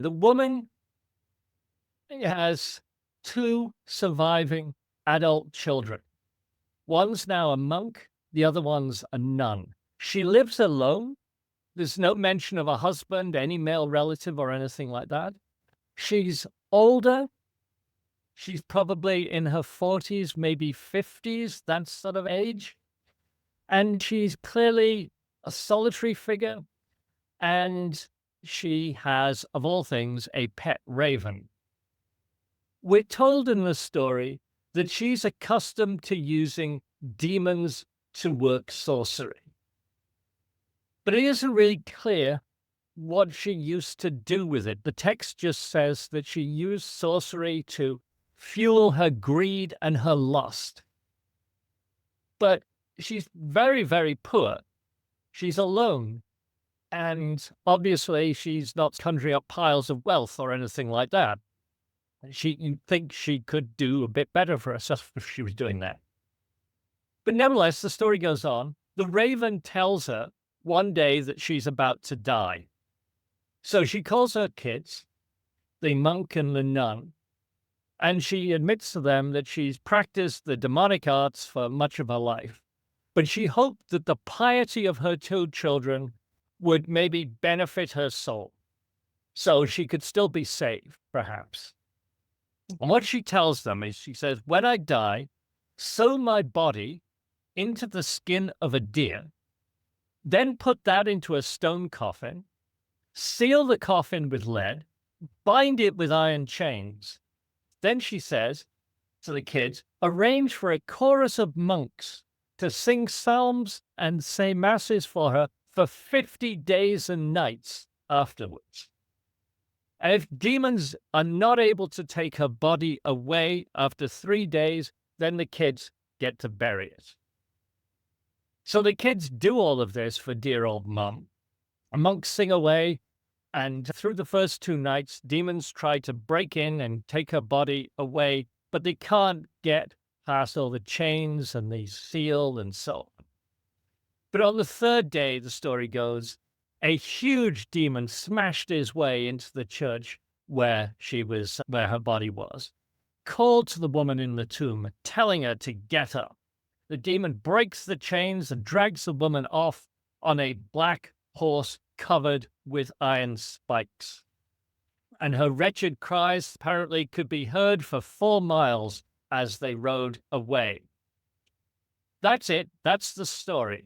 The woman has two surviving adult children. One's now a monk, the other one's a nun. She lives alone. There's no mention of a husband, any male relative, or anything like that. She's older. She's probably in her 40s, maybe 50s, that sort of age. And she's clearly a solitary figure. And she has, of all things, a pet raven. We're told in the story that she's accustomed to using demons to work sorcery. But it isn't really clear what she used to do with it. The text just says that she used sorcery to fuel her greed and her lust. But she's very, very poor. She's alone. And obviously, she's not conjuring up piles of wealth or anything like that. You'd think she could do a bit better for herself if she was doing that. But nevertheless, the story goes on. The raven tells her one day that she's about to die. So she calls her kids, the monk and the nun, and she admits to them that she's practiced the demonic arts for much of her life. But she hoped that the piety of her two children would maybe benefit her soul, so she could still be saved, perhaps. And what she tells them is, she says, when I die, sew my body into the skin of a deer, then put that into a stone coffin, seal the coffin with lead, bind it with iron chains. Then she says to the kids, arrange for a chorus of monks to sing psalms and say masses for her for 50 days and nights afterwards. And if demons are not able to take her body away after 3 days, then the kids get to bury it. So the kids do all of this for dear old mum. Monks sing away, and through the first 2 nights, demons try to break in and take her body away, but they can't get past all the chains and the seal and so on. But on the 3rd day, the story goes, a huge demon smashed his way into the church where her body was, called to the woman in the tomb, telling her to get up. The demon breaks the chains and drags the woman off on a black horse covered with iron spikes. And her wretched cries apparently could be heard for 4 miles as they rode away. That's it. That's the story.